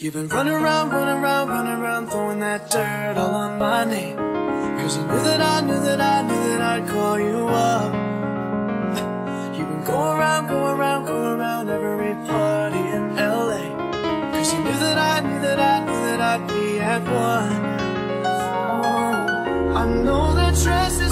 You've been running around, running around, running around, throwing that dirt all on my name. Cause you knew that I knew that I knew that I'd call you up. You've been going around, going around, going around every party in LA. Cause you knew that I knew that I knew that I'd be at one. I know that dress is